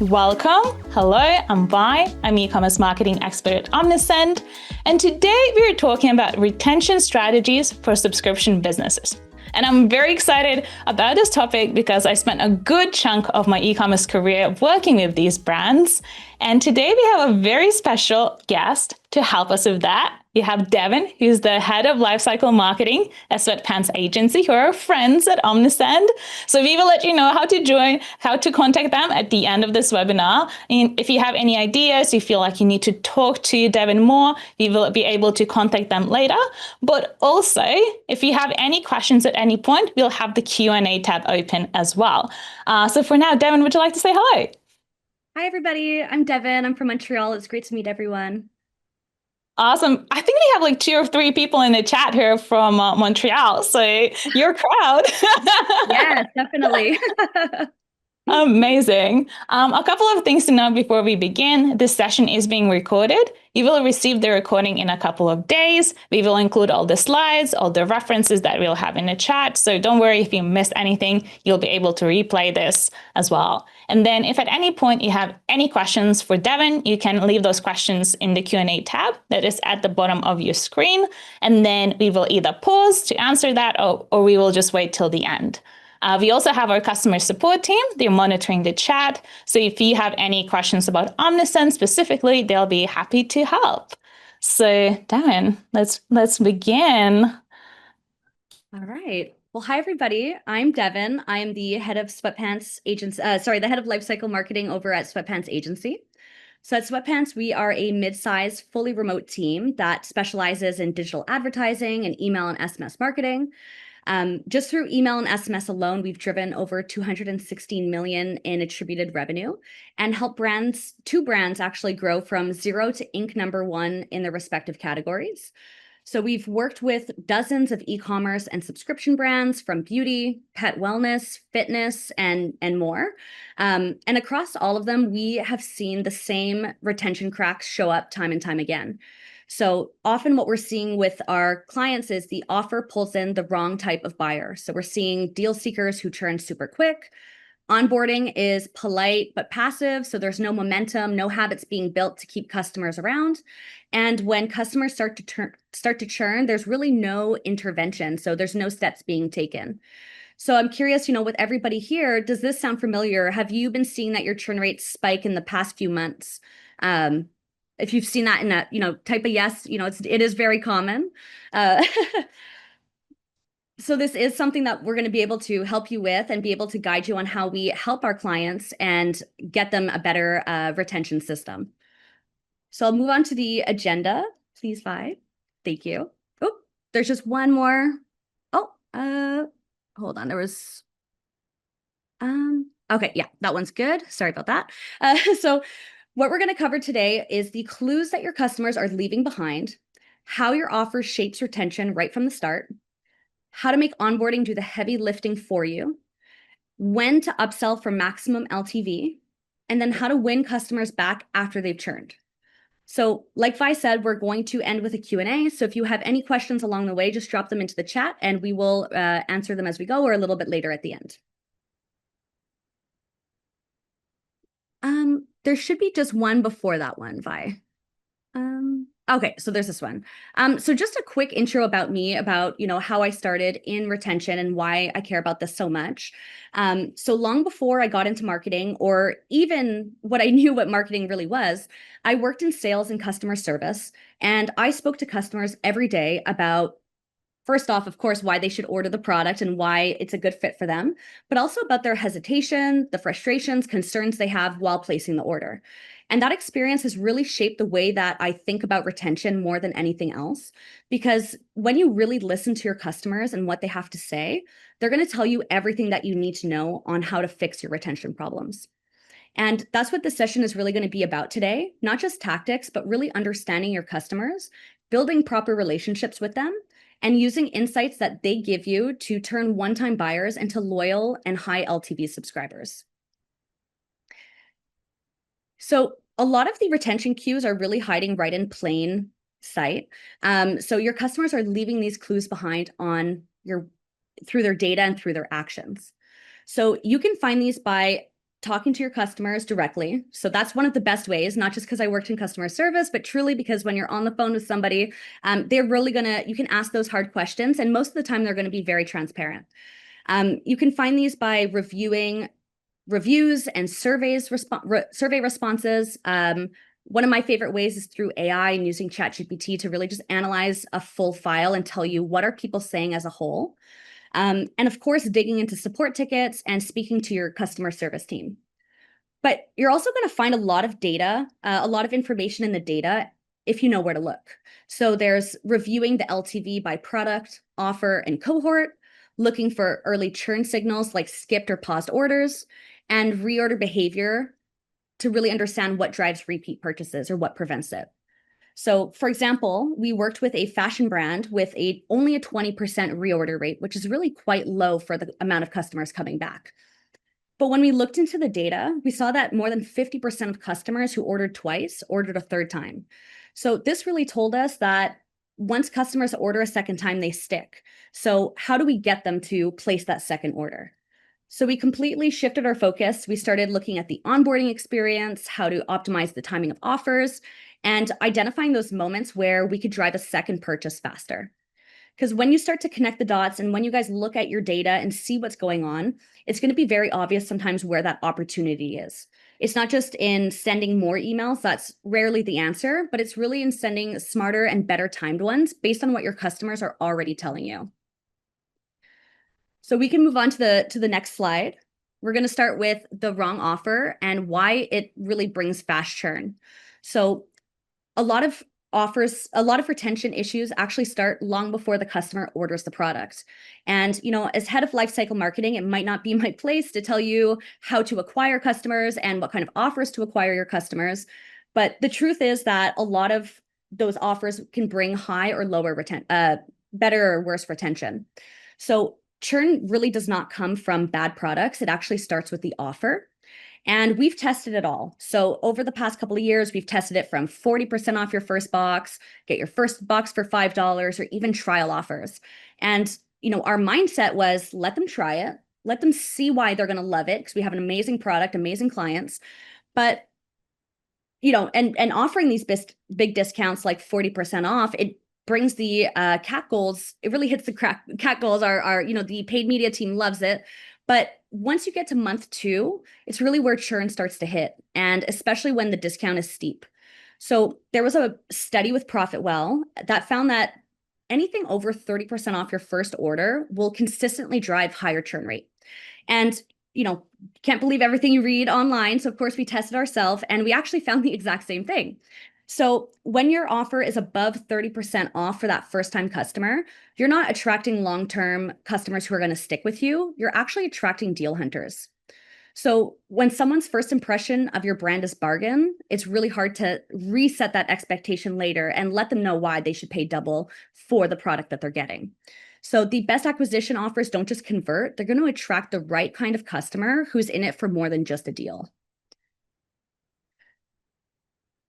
Welcome. Hello, I'm Vi. I'm e-commerce marketing expert at Omnisend. And today we are talking about retention strategies for subscription businesses. And I'm very excited about this topic because I spent a good chunk of my e-commerce career working with these brands. And today we have a very special guest to help us with that. We have Devin, who's the head of lifecycle marketing at SweatPants agency, who are friends at Omnisend. So we will let you know how to join, how to contact them at the end of this webinar. And if you have any ideas, you feel like you need to talk to Devin more, we will be able to contact them later. But also, if you have any questions at any point, we'll have the Q&A tab open as well. So for now, Devin, would you like to say hello? Hi, everybody. I'm Devin. I'm from Montreal. It's great to meet everyone. Awesome. I think we have like 2 or 3 people in the chat here from Montreal. So you're a crowd. Yes, definitely. Amazing. A couple of things to know before we begin. This session is being recorded. You will receive the recording in a couple of days. We will include all the slides, all the references that we'll have in the chat. So don't worry if you missed anything, you'll be able to replay this as well. And then if at any point you have any questions for Devin, you can leave those questions in the Q&A tab that is at the bottom of your screen. And then we will either pause to answer that or we will just wait till the end. We also have our customer support team. They're monitoring the chat. So if you have any questions about Omnisend specifically, they'll be happy to help. So Devin, let's begin. All right. Well, hi, everybody. I'm Devin. I am the head of SweatPants agency. The head of lifecycle marketing over at SweatPants agency. So at SweatPants, we are a mid-sized, fully remote team that specializes in digital advertising and email and SMS marketing. Just through email and SMS alone, we've driven over 216 million in attributed revenue and helped two brands actually grow from 0 to Inc. #1 in their respective categories. So we've worked with dozens of e-commerce and subscription brands from beauty, pet wellness, fitness, and more. And across all of them, we have seen the same retention cracks show up time and time again. So often what we're seeing with our clients is the offer pulls in the wrong type of buyer. So we're seeing deal seekers who churn super quick. Onboarding is polite but passive, so there's no momentum, no habits being built to keep customers around. And when customers start to churn, there's really no intervention, so there's no steps being taken. So I'm curious, with everybody here, does this sound familiar? Have you been seeing that your churn rates spike in the past few months? If you've seen that in that, type a yes. It is very common. So this is something that we're going to be able to help you with and be able to guide you on how we help our clients and get them a better retention system. So I'll move on to the agenda. Please, Vi. Thank you. Oh, there's just one more. Oh, hold on. There was, okay, yeah, that one's good. Sorry about that. So what we're going to cover today is the clues that your customers are leaving behind, how your offer shapes retention right from the start, how to make onboarding do the heavy lifting for you, when to upsell for maximum LTV, and then how to win customers back after they've churned. So like Vi said, we're going to end with a Q&A. So if you have any questions along the way, just drop them into the chat and we will answer them as we go or a little bit later at the end. There should be just one before that one, Vi. Okay, so there's this one. So just a quick intro about me, about how I started in retention and why I care about this so much. So long before I got into marketing, or even what I knew what marketing really was, I worked in sales and customer service, and I spoke to customers every day about, first off, of course, why they should order the product and why it's a good fit for them, but also about their hesitation, the frustrations, concerns they have while placing the order. And that experience has really shaped the way that I think about retention more than anything else. Because when you really listen to your customers and what they have to say, they're going to tell you everything that you need to know on how to fix your retention problems. And that's what this session is really going to be about today, not just tactics, but really understanding your customers, building proper relationships with them, and using insights that they give you to turn one-time buyers into loyal and high LTV subscribers. So a lot of the retention cues are really hiding right in plain sight. So your customers are leaving these clues behind through their data and through their actions. So you can find these by talking to your customers directly. So that's one of the best ways, not just because I worked in customer service, but truly because when you're on the phone with somebody, they're really you can ask those hard questions. And most of the time, they're going to be very transparent. You can find these by reviewing reviews and survey responses. One of my favorite ways is through AI and using ChatGPT to really just analyze a full file and tell you what are people saying as a whole. And of course, digging into support tickets and speaking to your customer service team. But you're also going to find a lot of data, a lot of information in the data if you know where to look. So there's reviewing the LTV by product, offer, and cohort, looking for early churn signals like skipped or paused orders, and reorder behavior to really understand what drives repeat purchases or what prevents it. So, for example, we worked with a fashion brand with only a 20% reorder rate, which is really quite low for the amount of customers coming back. But when we looked into the data, we saw that more than 50% of customers who ordered twice ordered a third time. So this really told us that once customers order a second time, they stick. So how do we get them to place that second order? So we completely shifted our focus. We started looking at the onboarding experience, how to optimize the timing of offers, and identifying those moments where we could drive a second purchase faster. Because when you start to connect the dots and when you guys look at your data and see what's going on, it's going to be very obvious sometimes where that opportunity is. It's not just in sending more emails, that's rarely the answer, but it's really in sending smarter and better timed ones based on what your customers are already telling you. So we can move on to the next slide. We're going to start with the wrong offer and why it really brings fast churn. So a lot of retention issues actually start long before the customer orders the product. And, as head of lifecycle marketing, it might not be my place to tell you how to acquire customers and what kind of offers to acquire your customers. But the truth is that a lot of those offers can bring high or lower better or worse retention. So churn really does not come from bad products. It actually starts with the offer. And we've tested it all. So over the past couple of years, we've tested it from 40% off your first box, get your first box for $5, or even trial offers. And, our mindset was let them try it, let them see why they're going to love it, because we have an amazing product, amazing clients. But, and offering these big discounts like 40% off, it brings the CAC goals. It really hits the CAC goals. The paid media team loves it. But once you get to month 2, it's really where churn starts to hit, and especially when the discount is steep. So there was a study with Profitwell that found that anything over 30% off your first order will consistently drive higher churn rate. And, can't believe everything you read online. So of course we tested ourselves and we actually found the exact same thing. So when your offer is above 30% off for that first-time customer, you're not attracting long-term customers who are going to stick with you. You're actually attracting deal hunters. So when someone's first impression of your brand is bargain, it's really hard to reset that expectation later and let them know why they should pay double for the product that they're getting. So the best acquisition offers don't just convert, they're going to attract the right kind of customer who's in it for more than just a deal.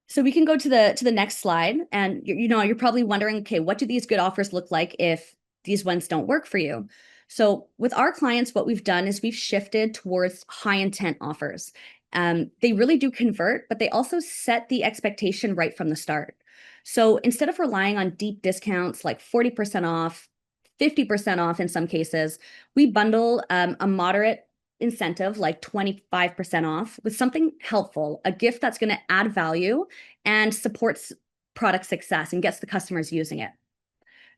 So we can go to the next slide, and you're probably wondering, okay, what do these good offers look like if these ones don't work for you? So with our clients, what we've done is we've shifted towards high intent offers. They really do convert, but they also set the expectation right from the start. So instead of relying on deep discounts like 40% off, 50% off in some cases, we bundle a moderate incentive like 25% off with something helpful, a gift that's going to add value and supports product success and gets the customers using it.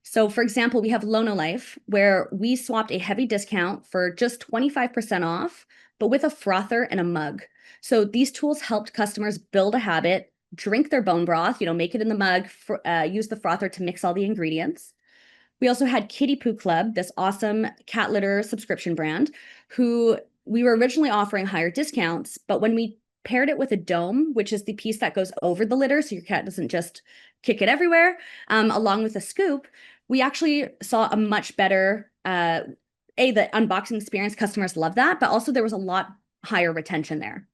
So for example, we have Lono Life, where we swapped a heavy discount for just 25% off, but with a frother and a mug. So these tools helped customers build a habit, drink their bone broth, make it in the mug, use the frother to mix all the ingredients. We also had Kitty Poo Club, this awesome cat litter subscription brand, who we were originally offering higher discounts, but when we paired it with a dome, which is the piece that goes over the litter so your cat doesn't just kick it everywhere, along with a scoop, we actually saw a much better, the unboxing experience, customers love that, but also there was a lot higher retention there.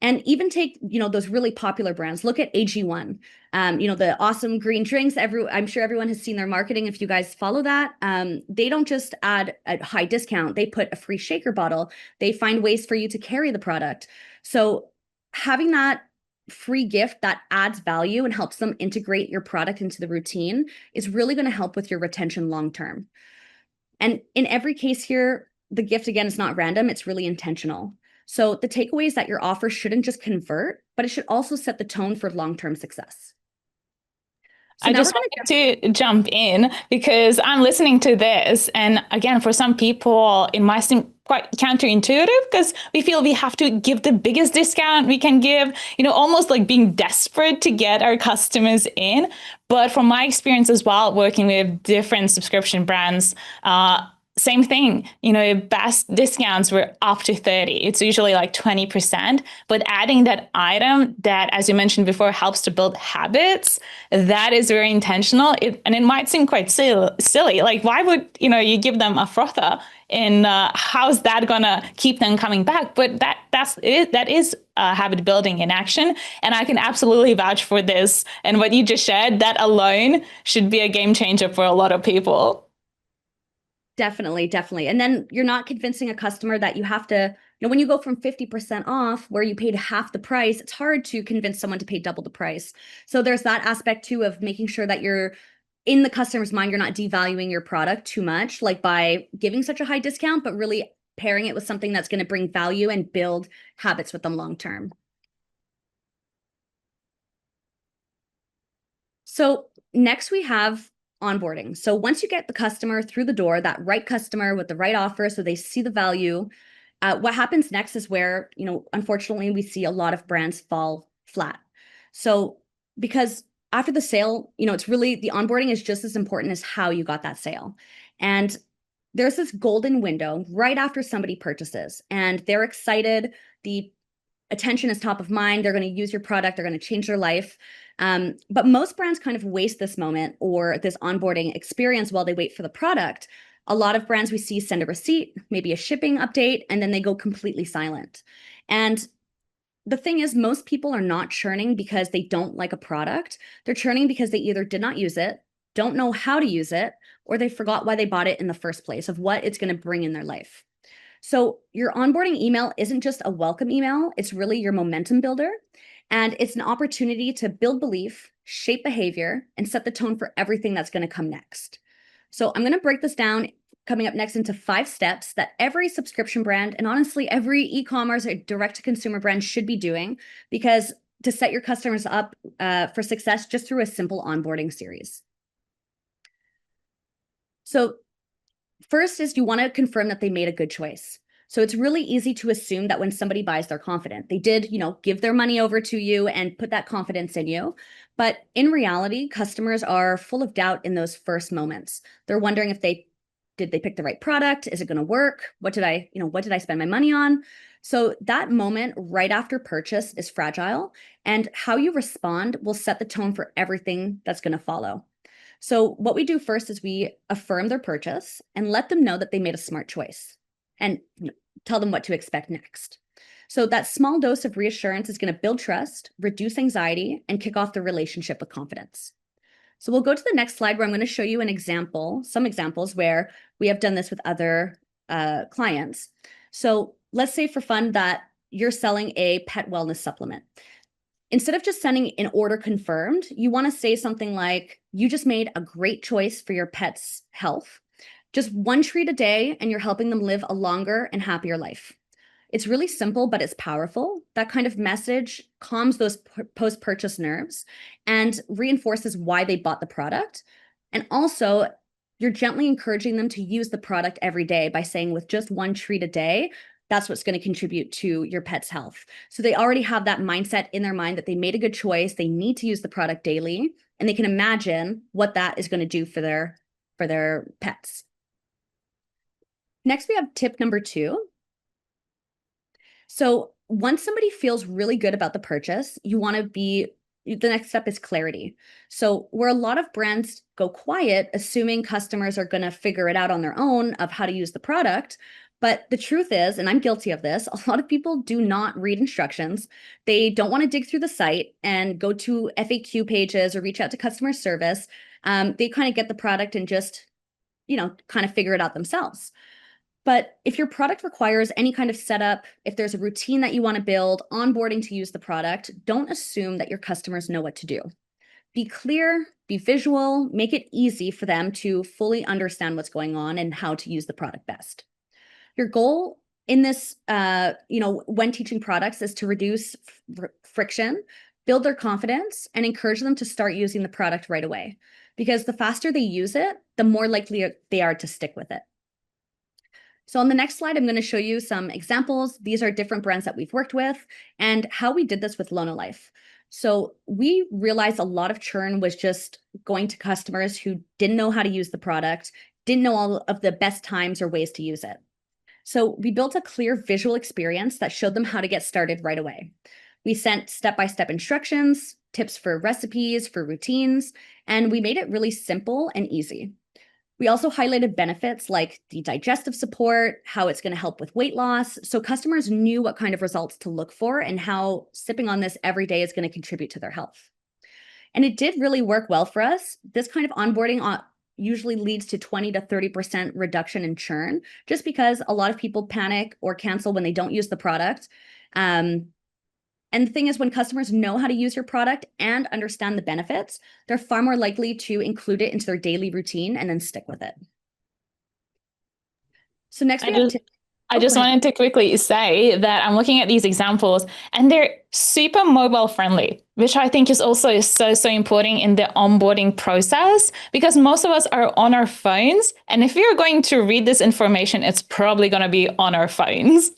And even take, those really popular brands. Look at AG1, the awesome green drinks. I'm sure everyone has seen their marketing. If you guys follow that, they don't just add a high discount. They put a free shaker bottle. They find ways for you to carry the product. So having that free gift that adds value and helps them integrate your product into the routine is really going to help with your retention long term. And in every case here, the gift, again, is not random. It's really intentional. So the takeaway is that your offer shouldn't just convert, but it should also set the tone for long-term success. So I now we're just going wanted to jump in because I'm listening to this. And again, for some people, it might seem quite counterintuitive because we feel we have to give the biggest discount we can give, almost like being desperate to get our customers in. But from my experience as well, working with different subscription brands, same thing, best discounts were up to 30. It's usually like 20%, but adding that item that, as you mentioned before, helps to build habits, that is very intentional. And it might seem quite silly. Like, why would, you give them a frother? And how's that gonna keep them coming back? But that is habit building in action. And I can absolutely vouch for this. And what you just shared, that alone should be a game changer for a lot of people. Definitely, definitely. And then you're not convincing a customer that you have to, when you go from 50% off where you paid half the price, it's hard to convince someone to pay double the price. So there's that aspect too of making sure that you're in the customer's mind, you're not devaluing your product too much, like by giving such a high discount, but really pairing it with something that's going to bring value and build habits with them long term. So next we have onboarding. So once you get the customer through the door, that right customer with the right offer, so they see the value, what happens next is where, unfortunately, we see a lot of brands fall flat. So because after the sale, it's really the onboarding is just as important as how you got that sale. And there's this golden window right after somebody purchases and they're excited. The attention is top of mind. They're going to use your product. They're going to change their life. But most brands kind of waste this moment or this onboarding experience while they wait for the product. A lot of brands we see send a receipt, maybe a shipping update, and then they go completely silent. And the thing is, most people are not churning because they don't like a product. They're churning because they either did not use it, don't know how to use it, or they forgot why they bought it in the first place of what it's going to bring in their life. So your onboarding email isn't just a welcome email, it's really your momentum builder. And it's an opportunity to build belief, shape behavior, and set the tone for everything that's going to come next. So I'm going to break this down coming up next into 5 steps that every subscription brand and honestly every e-commerce or direct-to-consumer brand should be doing because to set your customers up for success just through a simple onboarding series. So first is you want to confirm that they made a good choice. So it's really easy to assume that when somebody buys, they're confident. They did, give their money over to you and put that confidence in you. But in reality, customers are full of doubt in those first moments. They're wondering if did they pick the right product? Is it going to work? What did I spend my money on? So that moment right after purchase is fragile, and how you respond will set the tone for everything that's going to follow. So what we do first is we affirm their purchase and let them know that they made a smart choice and tell them what to expect next. So that small dose of reassurance is going to build trust, reduce anxiety, and kick off the relationship with confidence. So we'll go to the next slide where I'm going to show you some examples where we have done this with other clients. So let's say for fun that you're selling a pet wellness supplement. Instead of just sending an order confirmed, you want to say something like, you just made a great choice for your pet's health. Just one treat a day, and you're helping them live a longer and happier life. It's really simple, but it's powerful. That kind of message calms those post-purchase nerves and reinforces why they bought the product. And also, you're gently encouraging them to use the product every day by saying with just one treat a day, that's what's going to contribute to your pet's health. So they already have that mindset in their mind that they made a good choice. They need to use the product daily, and they can imagine what that is going to do for their pets. Next, we have tip number 2. So once somebody feels really good about the purchase, the next step is clarity. So where a lot of brands go quiet, assuming customers are going to figure it out on their own of how to use the product, But the truth is, and I'm guilty of this, a lot of people do not read instructions. They don't want to dig through the site and go to FAQ pages or reach out to customer service. They kind of get the product and just, kind of figure it out themselves. But if your product requires any kind of setup, if there's a routine that you want to build, onboarding to use the product, don't assume that your customers know what to do. Be clear, be visual, make it easy for them to fully understand what's going on and how to use the product best. Your goal in this, when teaching products is to reduce friction, build their confidence, and encourage them to start using the product right away. Because the faster they use it, the more likely they are to stick with it. So on the next slide, I'm going to show you some examples. These are different brands that we've worked with and how we did this with Lona Life. So we realized a lot of churn was just going to customers who didn't know how to use the product, didn't know all of the best times or ways to use it. So we built a clear visual experience that showed them how to get started right away. We sent step-by-step instructions, tips for recipes, for routines, and we made it really simple and easy. We also highlighted benefits like the digestive support, how it's going to help with weight loss, so customers knew what kind of results to look for and how sipping on this every day is going to contribute to their health. And it did really work well for us. This kind of onboarding usually leads to 20 to 30% reduction in churn, just because a lot of people panic or cancel when they don't use the product. And the thing is, when customers know how to use your product and understand the benefits, they're far more likely to include it into their daily routine and then stick with it. So next we have I just wanted to quickly say that I'm looking at these examples and they're super mobile friendly, which I think is also so important in the onboarding process, because most of us are on our phones. And if you're going to read this information, it's probably going to be on our phones.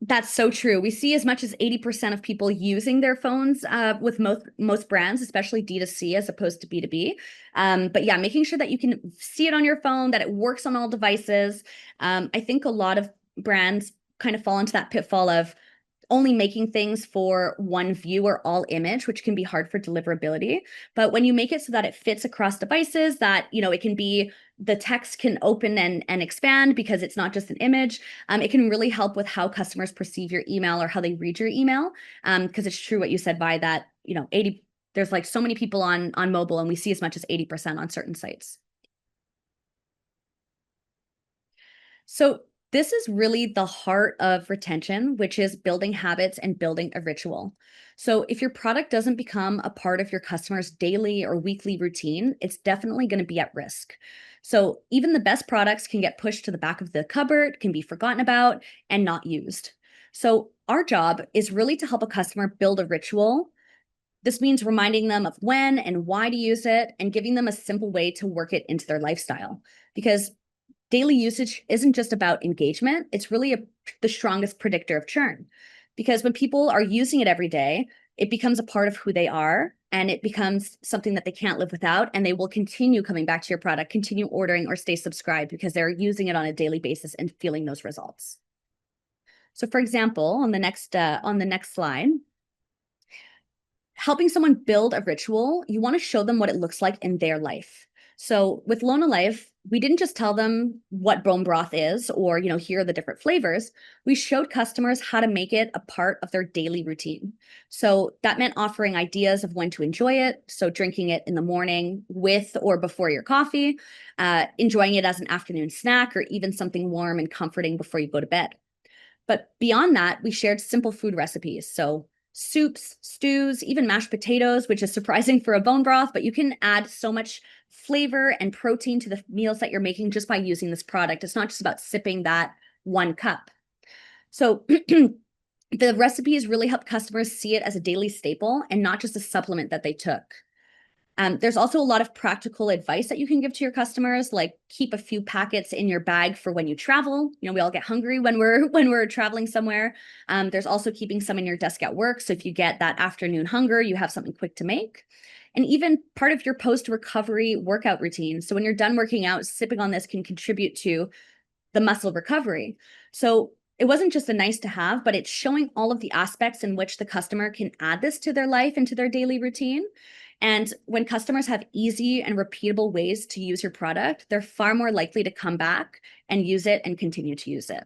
That's so true. We see as much as 80% of people using their phones with most brands, especially D2C as opposed to B2B. But yeah, making sure that you can see it on your phone, that it works on all devices. I think a lot of brands kind of fall into that pitfall of only making things for one view or all image, which can be hard for deliverability. But when you make it so that it fits across devices, that, it can be, the text can open and expand because it's not just an image. It can really help with how customers perceive your email or how they read your email. Because it's true what you said by that, 80, there's like so many people on mobile, and we see as much as 80% on certain sites. So this is really the heart of retention, which is building habits and building a ritual. So if your product doesn't become a part of your customer's daily or weekly routine, it's definitely going to be at risk. So even the best products can get pushed to the back of the cupboard, can be forgotten about, and not used. So our job is really to help a customer build a ritual. This means reminding them of when and why to use it and giving them a simple way to work it into their lifestyle. Because daily usage isn't just about engagement, it's really the strongest predictor of churn. Because when people are using it every day, it becomes a part of who they are, and it becomes something that they can't live without, and they will continue coming back to your product, continue ordering, or stay subscribed because they're using it on a daily basis and feeling those results. So for example, on the next slide, helping someone build a ritual, you want to show them what it looks like in their life. So with Lona Life, we didn't just tell them what bone broth is or, here are the different flavors. We showed customers how to make it a part of their daily routine. So that meant offering ideas of when to enjoy it. So drinking it in the morning with or before your coffee, enjoying it as an afternoon snack, or even something warm and comforting before you go to bed. But beyond that, we shared simple food recipes. So soups, stews, even mashed potatoes, which is surprising for a bone broth, but you can add so much flavor and protein to the meals that you're making just by using this product. It's not just about sipping that one cup. So the recipes really help customers see it as a daily staple and not just a supplement that they took. There's also a lot of practical advice that you can give to your customers, like keep a few packets in your bag for when you travel. We all get hungry when we're traveling somewhere. There's also keeping some in your desk at work. So if you get that afternoon hunger, you have something quick to make. And even part of your post-recovery workout routine. So when you're done working out, sipping on this can contribute to the muscle recovery. So it wasn't just a nice to have, but it's showing all of the aspects in which the customer can add this to their life and to their daily routine. And when customers have easy and repeatable ways to use your product, they're far more likely to come back and use it and continue to use it.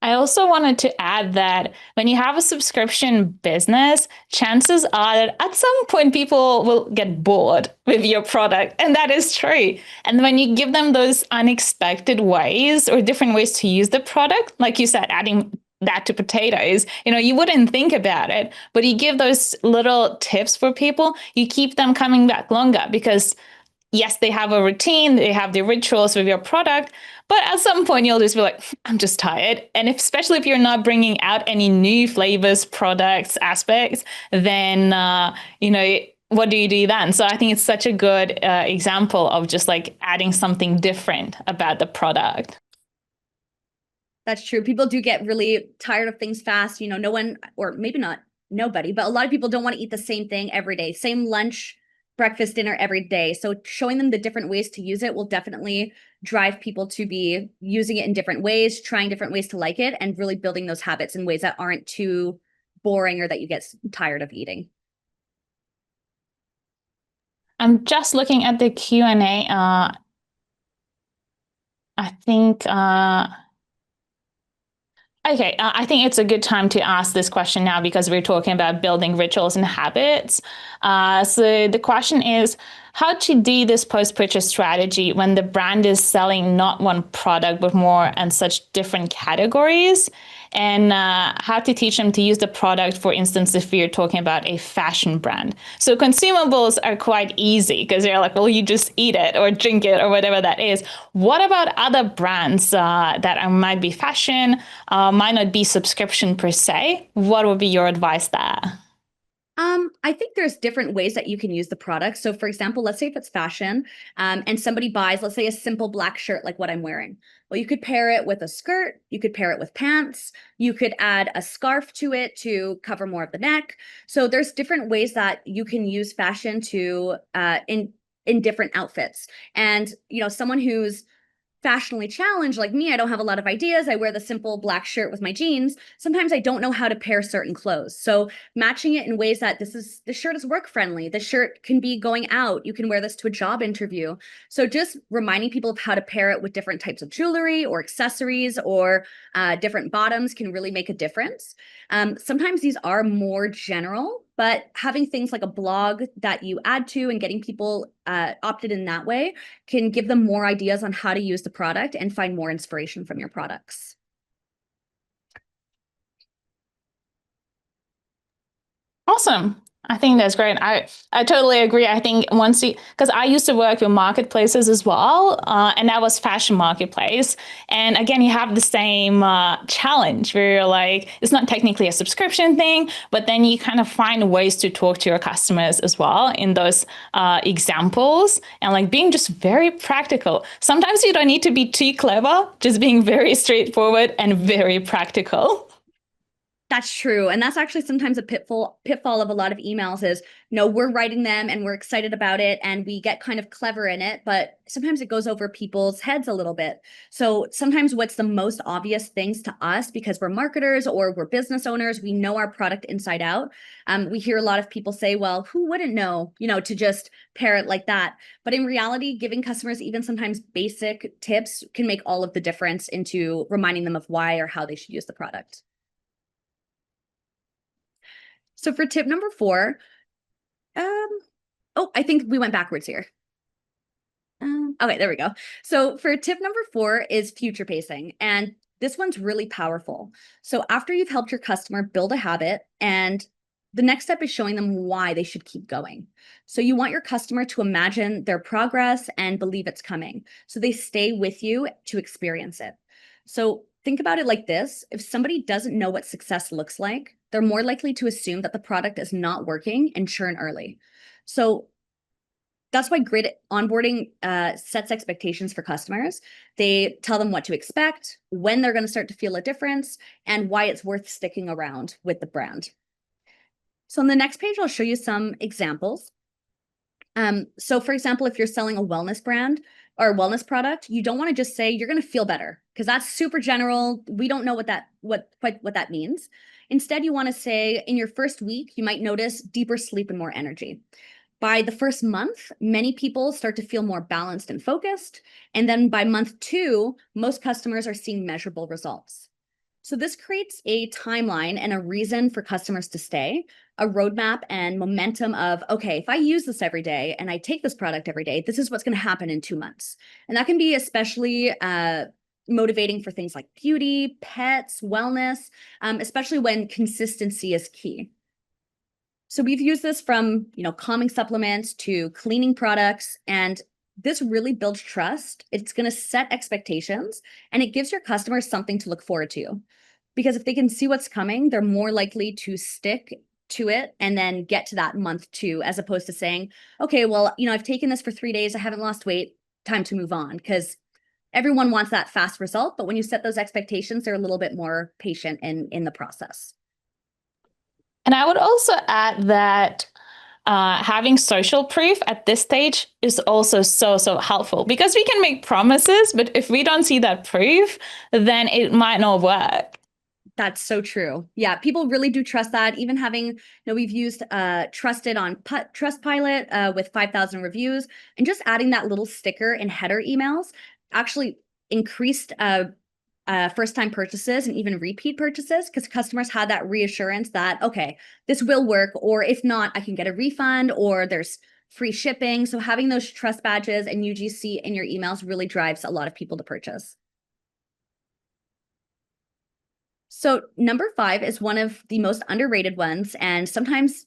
I also wanted to add that when you have a subscription business, chances are that at some point people will get bored with your product. And that is true. And when you give them those unexpected ways or different ways to use the product, like you said, adding that to potatoes, you wouldn't think about it, but you give those little tips for people, you keep them coming back longer because yes, they have a routine, they have the rituals with your product, but at some point you'll just be like, I'm just tired. And especially if you're not bringing out any new flavors, products, aspects, then, what do you do then? So I think it's such a good example of just like adding something different about the product. That's true. People do get really tired of things fast. No one, or maybe not nobody, but a lot of people don't want to eat the same thing every day, same lunch, breakfast, dinner every day. So showing them the different ways to use it will definitely drive people to be using it in different ways, trying different ways to like it, and really building those habits in ways that aren't too boring or that you get tired of eating. I'm just looking at the Q&A. I think Okay, I think it's a good time to ask this question now because we're talking about building rituals and habits. So the question is, how to do this post-purchase strategy when the brand is selling not one product but more and such different categories, and how to teach them to use the product, for instance, if you're talking about a fashion brand. So consumables are quite easy because they're like, well, you just eat it or drink it or whatever that is. What about other brands that might be fashion, might not be subscription per se? What would be your advice there? I think there's different ways that you can use the product. So for example, let's say if it's fashion, and somebody buys, let's say a simple black shirt like what I'm wearing. Well, you could pair it with a skirt, you could pair it with pants, you could add a scarf to it to cover more of the neck. So there's different ways that you can use fashion to in different outfits. And someone who's fashionally challenged like me, I don't have a lot of ideas. I wear the simple black shirt with my jeans. Sometimes I don't know how to pair certain clothes. So matching it in ways that this shirt is work friendly. The shirt can be going out. You can wear this to a job interview. So just reminding people of how to pair it with different types of jewelry or accessories or different bottoms can really make a difference. Sometimes these are more general, but having things like a blog that you add to and getting people opted in that way can give them more ideas on how to use the product and find more inspiration from your products. Awesome. I think that's great. I totally agree. I think once you, because I used to work with marketplaces as well, and that was fashion marketplace. And again, you have the same challenge where you're like, it's not technically a subscription thing, but then you kind of find ways to talk to your customers as well in those examples and like being just very practical. Sometimes you don't need to be too clever, just being very straightforward and very practical. That's true. And that's actually sometimes a pitfall of a lot of emails is, we're writing them and we're excited about it and we get kind of clever in it, but sometimes it goes over people's heads a little bit. So sometimes what's the most obvious things to us because we're marketers or we're business owners, we know our product inside out. We hear a lot of people say, well, who wouldn't know, to just pair it like that. But in reality, giving customers even sometimes basic tips can make all of the difference into reminding them of why or how they should use the product. So for tip number 4, I think we went backwards here. Okay, there we go. So for tip number 4 is future pacing. And this one's really powerful. So after you've helped your customer build a habit, and the next step is showing them why they should keep going. So you want your customer to imagine their progress and believe it's coming. So they stay with you to experience it. So think about it like this. If somebody doesn't know what success looks like, they're more likely to assume that the product is not working and churn early. So that's why great onboarding sets expectations for customers. They tell them what to expect, when they're going to start to feel a difference, and why it's worth sticking around with the brand. So on the next page, I'll show you some examples. So for example, if you're selling a wellness brand or a wellness product, you don't want to just say you're going to feel better because that's super general. We don't know what that means. Instead, you want to say in your first week, you might notice deeper sleep and more energy. By the first month, many people start to feel more balanced and focused. And then by month 2, most customers are seeing measurable results. So this creates a timeline and a reason for customers to stay, a roadmap and momentum of, okay, if I use this every day and I take this product every day, this is what's going to happen in 2 months. And that can be especially motivating for things like beauty, pets, wellness, especially when consistency is key. So we've used this from, calming supplements to cleaning products, and this really builds trust. It's going to set expectations, and it gives your customers something to look forward to. Because if they can see what's coming, they're more likely to stick to it and then get to that month 2, as opposed to saying, okay, well, I've taken this for 3 days, I haven't lost weight, time to move on. Because everyone wants that fast result, but when you set those expectations, they're a little bit more patient in the process. And I would also add that having social proof at this stage is also so helpful, because we can make promises, but if we don't see that proof, then it might not work. That's so true. Yeah, people really do trust that. Even having, we've used Trusted on Trustpilot with 5,000 reviews, and just adding that little sticker in header emails actually increased first-time purchases and even repeat purchases, because customers had that reassurance that, okay, this will work, or if not, I can get a refund, or there's free shipping. So having those trust badges and UGC in your emails really drives a lot of people to purchase. So number 5 is one of the most underrated ones, and sometimes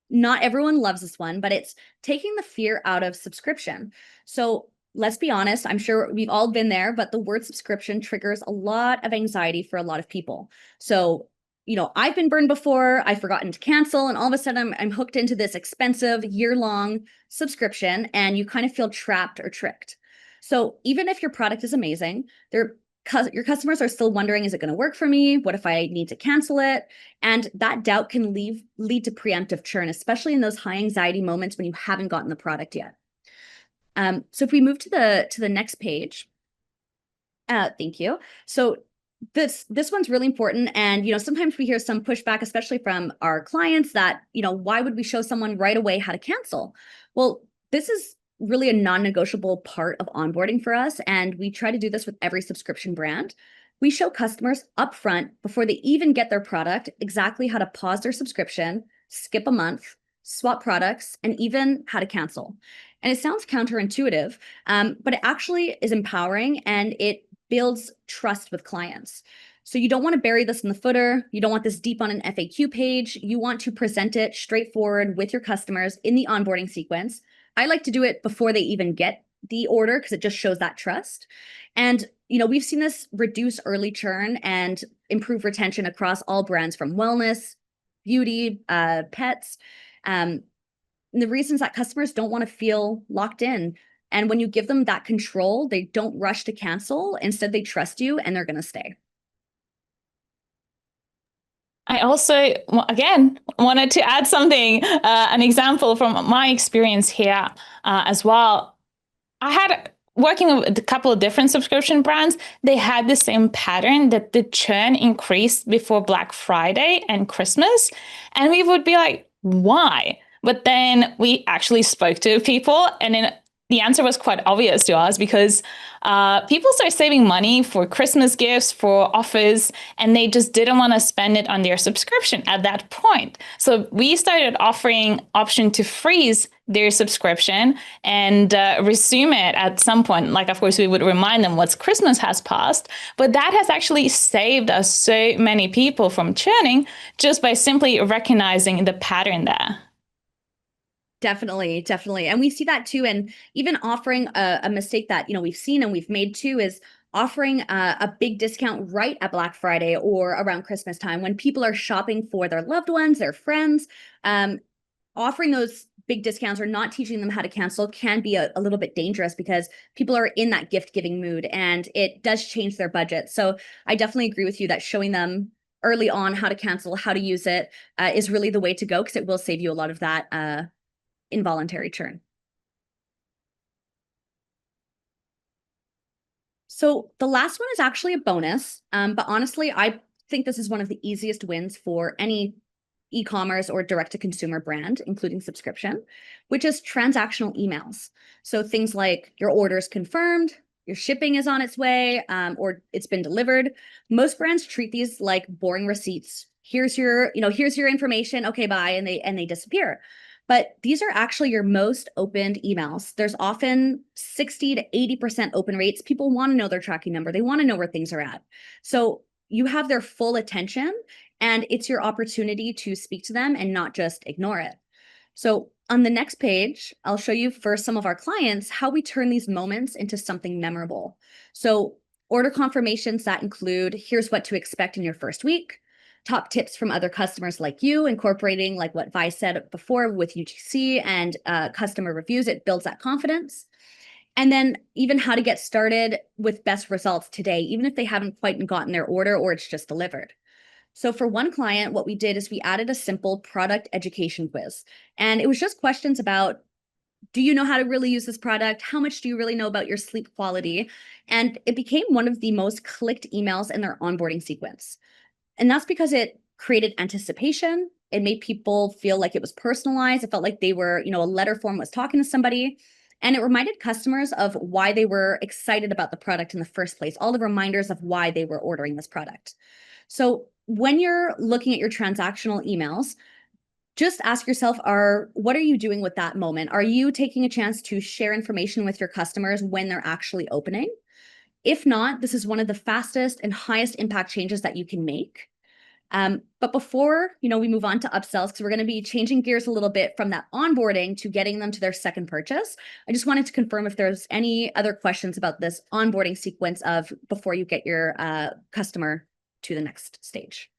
not everyone loves this one, but it's taking the fear out of subscription. So let's be honest, I'm sure we've all been there, but the word subscription triggers a lot of anxiety for a lot of people. So, I've been burned before, I've forgotten to cancel, and all of a sudden I'm hooked into this expensive year-long subscription, and you kind of feel trapped or tricked. So even if your product is amazing, your customers are still wondering, is it going to work for me? What if I need to cancel it? And that doubt can lead to preemptive churn, especially in those high anxiety moments when you haven't gotten the product yet. So if we move to the next page, thank you. So this one's really important, and sometimes we hear some pushback, especially from our clients, that why would we show someone right away how to cancel? Well, this is really a non-negotiable part of onboarding for us, and we try to do this with every subscription brand. We show customers upfront, before they even get their product, exactly how to pause their subscription, skip a month, swap products, and even how to cancel. And it sounds counterintuitive, but it actually is empowering, and it builds trust with clients. So you don't want to bury this in the footer. You don't want this deep on an FAQ page. You want to present it straightforward with your customers in the onboarding sequence. I like to do it before they even get the order, because it just shows that trust. And we've seen this reduce early churn and improve retention across all brands, from wellness, beauty, pets. And the reasons that customers don't want to feel locked in. And when you give them that control, they don't rush to cancel. Instead, they trust you, and they're going to stay. I also, again, wanted to add something, an example from my experience here as well. I had, working with a couple of different subscription brands, they had the same pattern, that the churn increased before Black Friday and Christmas. And we would be like, why? But then we actually spoke to people, and then the answer was quite obvious to us, because people start saving money for Christmas gifts, for offers, and they just didn't want to spend it on their subscription at that point. So we started offering option to freeze their subscription and resume it at some point. Like, of course, we would remind them once Christmas has passed, but that has actually saved us so many people from churning, just by simply recognizing the pattern there. Definitely. And we see that too. And even offering a mistake that, we've seen and we've made too, is offering a big discount right at Black Friday or around Christmas time, when people are shopping for their loved ones, their friends. Offering those big discounts or not teaching them how to cancel can be a little bit dangerous, because people are in that gift giving mood, and it does change their budget. So I definitely agree with you that showing them early on how to cancel, how to use it, is really the way to go, because it will save you a lot of that involuntary churn. So the last one is actually a bonus, but honestly, I think this is one of the easiest wins for any e-commerce or direct-to-consumer brand, including subscription, which is transactional emails. So things like your orders confirmed, your shipping is on its way, or it's been delivered. Most brands treat these like boring receipts. Here's your information. Okay, bye, and they disappear. But these are actually your most opened emails. There's often 60 to 80% open rates. People want to know their tracking number. They want to know where things are at. So you have their full attention, and it's your opportunity to speak to them and not just ignore it. So on the next page, I'll show you for some of our clients how we turn these moments into something memorable. So order confirmations that include, here's what to expect in your first week, top tips from other customers like you, incorporating like what Vi said before with UGC and customer reviews. It builds that confidence. And then even how to get started with best results today, even if they haven't quite gotten their order or it's just delivered. So for one client, what we did is we added a simple product education quiz. And it was just questions about, do you know how to really use this product? How much do you really know about your sleep quality? And it became one of the most clicked emails in their onboarding sequence. And that's because it created anticipation. It made people feel like it was personalized. It felt like they were, a letter form was talking to somebody. And it reminded customers of why they were excited about the product in the first place, all the reminders of why they were ordering this product. So when you're looking at your transactional emails, just ask yourself, what are you doing with that moment? Are you taking a chance to share information with your customers when they're actually opening? If not, this is one of the fastest and highest impact changes that you can make. But before we move on to upsells, because we're going to be changing gears a little bit from that onboarding to getting them to their second purchase, I just wanted to confirm if there's any other questions about this onboarding sequence of before you get your customer to the next stage.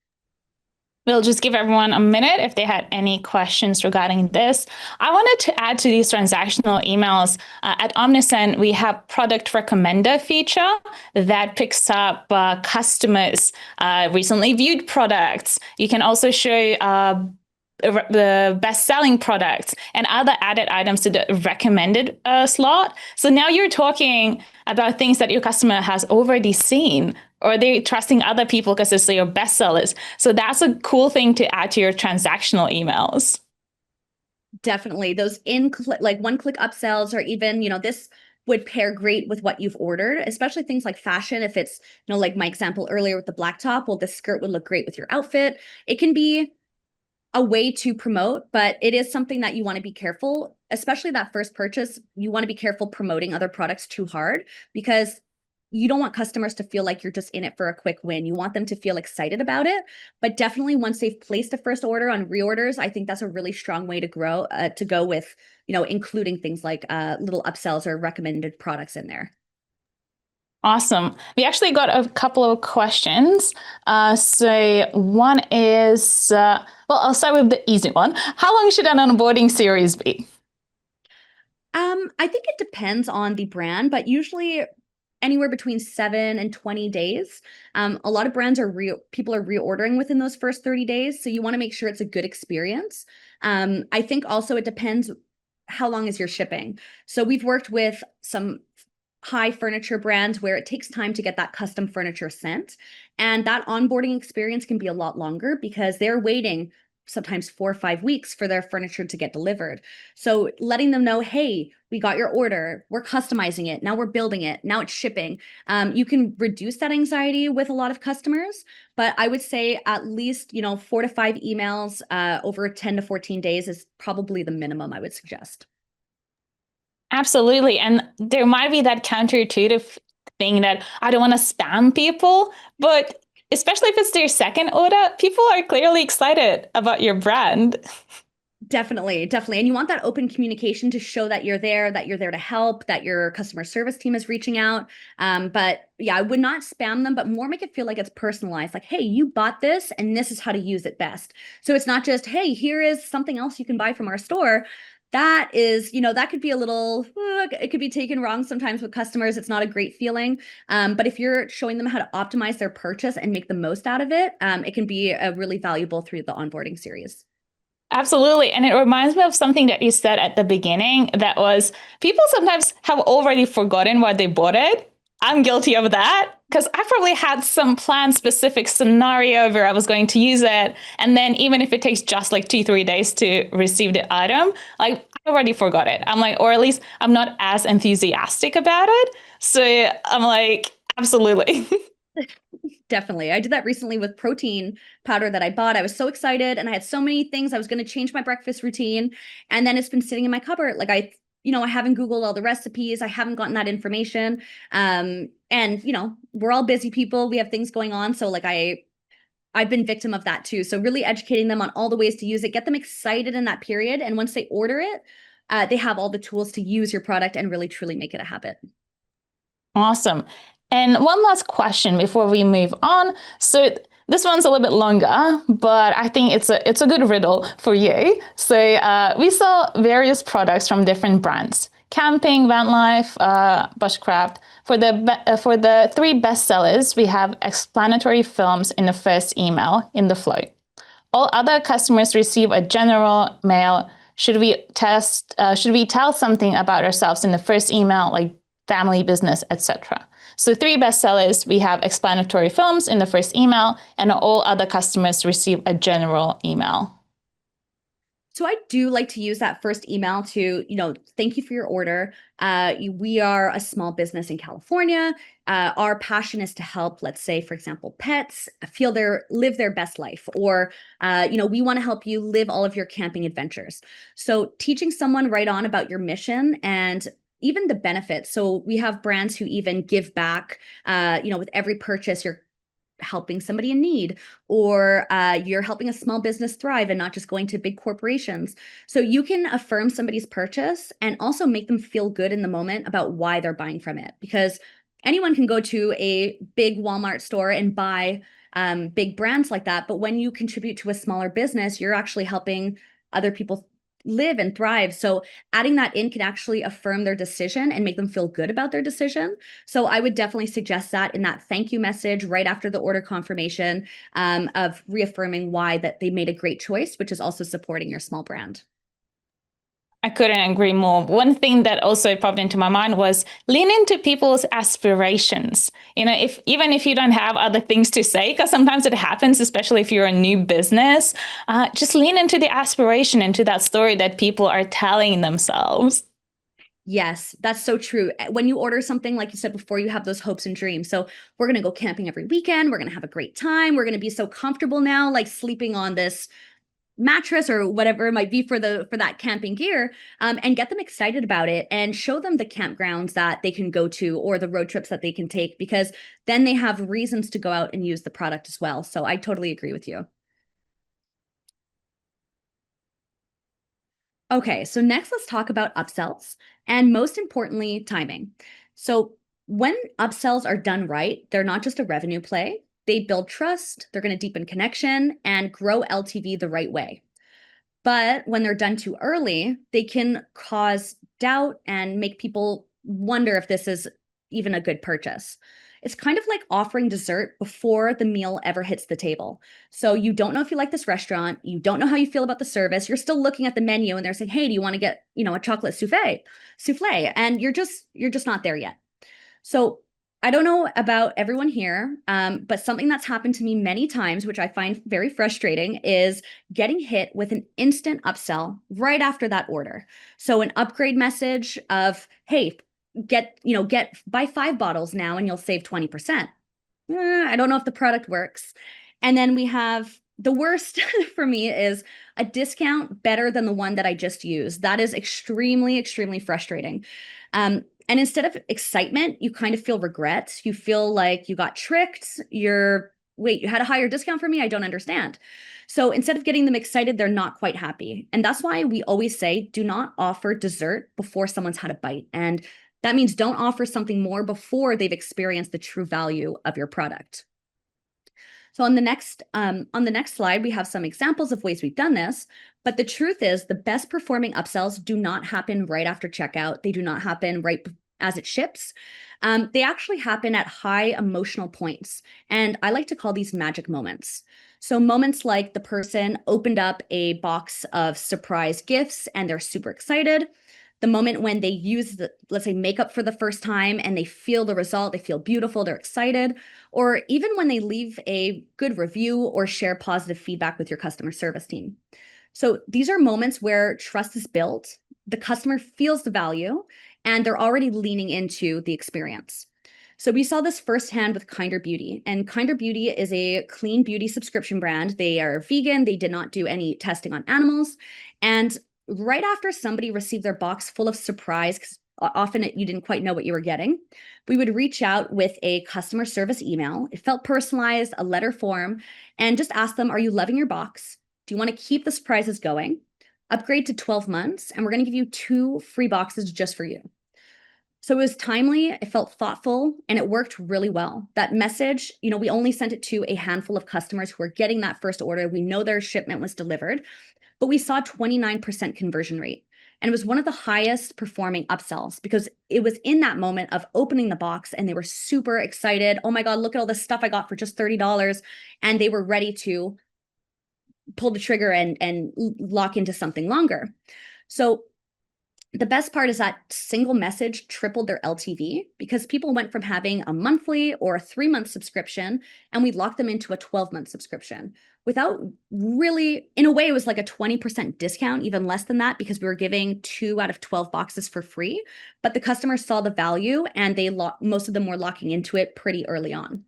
We'll just give everyone a minute if they had any questions regarding this. I wanted to add to these transactional emails. At Omnisend, we have product recommender feature that picks up customers' recently viewed products. You can also show the best-selling products and other added items to the recommended slot. So now you're talking about things that your customer has already seen, or they're trusting other people because it's your best sellers. So that's a cool thing to add to your transactional emails. Definitely. Those like one-click upsells, or even, this would pair great with what you've ordered, especially things like fashion. If it's, like my example earlier with the black top, well, this skirt would look great with your outfit. It can be a way to promote, but it is something that you want to be careful, especially that first purchase. You want to be careful promoting other products too hard, because you don't want customers to feel like you're just in it for a quick win. You want them to feel excited about it. But definitely once they've placed a first order on reorders, I think that's a really strong way to go with, including things like little upsells or recommended products in there. Awesome. We actually got a couple of questions. So one is, I'll start with the easy one. How long should an onboarding series be? I think it depends on the brand, but usually anywhere between 7 and 20 days. A lot of brands people are reordering within those first 30 days. So you want to make sure it's a good experience. I think also it depends how long is your shipping. So we've worked with some high furniture brands where it takes time to get that custom furniture sent. And that onboarding experience can be a lot longer because they're waiting sometimes 4 or 5 weeks for their furniture to get delivered. So letting them know, hey, we got your order, we're customizing it, now we're building it, now it's shipping. You can reduce that anxiety with a lot of customers, but I would say at least 4 to 5 emails over 10 to 14 days is probably the minimum I would suggest. Absolutely. And there might be that counterintuitive thing that I don't want to spam people, but especially if it's their second order, people are clearly excited about your brand. Definitely. And you want that open communication to show that you're there to help, that your customer service team is reaching out. But yeah, I would not spam them, but more make it feel like it's personalized. Like, hey, you bought this and this is how to use it best. So it's not just, hey, here is something else you can buy from our store. That is, that could be a little, it could be taken wrong sometimes with customers. It's not a great feeling. But if you're showing them how to optimize their purchase and make the most out of it, it can be really valuable through the onboarding series. Absolutely. And it reminds me of something that you said at the beginning that was people sometimes have already forgotten why they bought it. I'm guilty of that because I probably had some planned specific scenario where I was going to use it. And then even if it takes just like 2, 3 days to receive the item, like I already forgot it. I'm like, or at least I'm not as enthusiastic about it. So I'm like, absolutely. Definitely. I did that recently with protein powder that I bought. I was so excited and I had so many things. I was going to change my breakfast routine. And then it's been sitting in my cupboard. Like I haven't Googled all the recipes. I haven't gotten that information. And we're all busy people. We have things going on. So like I've been victim of that too. So really educating them on all the ways to use it, get them excited in that period. And once they order it, they have all the tools to use your product and really truly make it a habit. Awesome. And one last question before we move on. So this one's a little bit longer, but I think it's a good riddle for you. So we sell various products from different brands: camping, van life, bushcraft. For the three best sellers, we have explanatory films in the first email in the flow. All other customers receive a general mail. Should we tell something about ourselves in the first email, like family, business, etc.? So three bestsellers, we have explanatory films in the first email, and all other customers receive a general email. So I do like to use that first email to, thank you for your order. We are a small business in California. Our passion is to help, let's say, for example, pets live their best life, or, we want to help you live all of your camping adventures. So teaching someone right on about your mission and even the benefits. So we have brands who even give back, with every purchase, you're helping somebody in need, or you're helping a small business thrive and not just going to big corporations. So you can affirm somebody's purchase and also make them feel good in the moment about why they're buying from it. Because anyone can go to a big Walmart store and buy big brands like that. But when you contribute to a smaller business, you're actually helping other people live and thrive. So adding that in can actually affirm their decision and make them feel good about their decision. So I would definitely suggest that in that thank you message right after the order confirmation, of reaffirming why that they made a great choice, which is also supporting your small brand. I couldn't agree more. One thing that also popped into my mind was lean into people's aspirations. If even if you don't have other things to say, because sometimes it happens, especially if you're a new business, just lean into the aspiration, into that story that people are telling themselves. Yes, that's so true. When you order something, like you said before, you have those hopes and dreams. So we're going to go camping every weekend. We're going to have a great time. We're going to be so comfortable now, like sleeping on this mattress or whatever it might be for that camping gear, and get them excited about it and show them the campgrounds that they can go to or the road trips that they can take, because then they have reasons to go out and use the product as well. So I totally agree with you. Okay, so next let's talk about upsells, and most importantly, timing. So when upsells are done right, they're not just a revenue play. They build trust, they're going to deepen connection and grow LTV the right way. But when they're done too early, they can cause doubt and make people wonder if this is even a good purchase. It's kind of like offering dessert before the meal ever hits the table. So you don't know if you like this restaurant, you don't know how you feel about the service. You're still looking at the menu and they're saying, "Hey, do you want to get, a chocolate souffle?" And you're just not there yet. So I don't know about everyone here, but something that's happened to me many times, which I find very frustrating, is getting hit with an instant upsell right after that order. So an upgrade message of, "Hey, buy 5 bottles now and you'll save 20%." I don't know if the product works. And then we have the worst for me is a discount better than the one that I just used. That is extremely, extremely frustrating. And instead of excitement, you kind of feel regret. You feel like you got tricked. Wait, you had a higher discount for me? I don't understand. So instead of getting them excited, they're not quite happy. And that's why we always say, do not offer dessert before someone's had a bite. And that means don't offer something more before they've experienced the true value of your product. So on the next slide, we have some examples of ways we've done this. But the truth is, the best performing upsells do not happen right after checkout. They do not happen right as it ships. They actually happen at high emotional points, and I like to call these magic moments. So moments like the person opened up a box of surprise gifts and they're super excited. The moment when they use let's say, makeup for the first time and they feel the result, they feel beautiful, they're excited, or even when they leave a good review or share positive feedback with your customer service team. So these are moments where trust is built, the customer feels the value, and they're already leaning into the experience. So we saw this firsthand with Kinder Beauty, and Kinder Beauty is a clean beauty subscription brand. They are vegan. They did not do any testing on animals. And right after somebody received their box full of surprise, because often you didn't quite know what you were getting, we would reach out with a customer service email. It felt personalized, a letter form, and just ask them, are you loving your box? Do you want to keep the surprises going? Upgrade to 12 months, and we're going to give you 2 free boxes just for you. So it was timely, it felt thoughtful, and it worked really well. That message, we only sent it to a handful of customers who are getting that first order. We know their shipment was delivered, but we saw 29% conversion rate. And it was one of the highest performing upsells because it was in that moment of opening the box and they were super excited. Oh my God, look at all this stuff I got for just $30. And they were ready to pull the trigger and lock into something longer. So the best part is that single message tripled their LTV because people went from having a monthly or a 3-month subscription, and we locked them into a 12-month subscription without really, in a way, it was like a 20% discount, even less than that, because we were giving 2 out of 12 boxes for free. But the customers saw the value and most of them were locking into it pretty early on.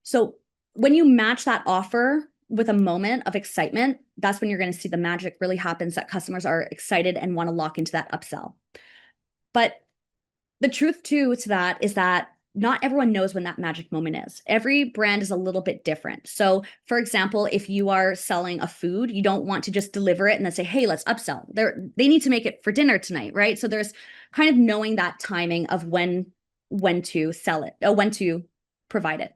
So when you match that offer with a moment of excitement, that's when you're going to see the magic really happens, that customers are excited and want to lock into that upsell. But the truth too to that is that not everyone knows when that magic moment is. Every brand is a little bit different. So for example, if you are selling a food, you don't want to just deliver it and then say, hey, let's upsell. They need to make it for dinner tonight, right? So there's kind of knowing that timing of when to sell it, or when to provide it.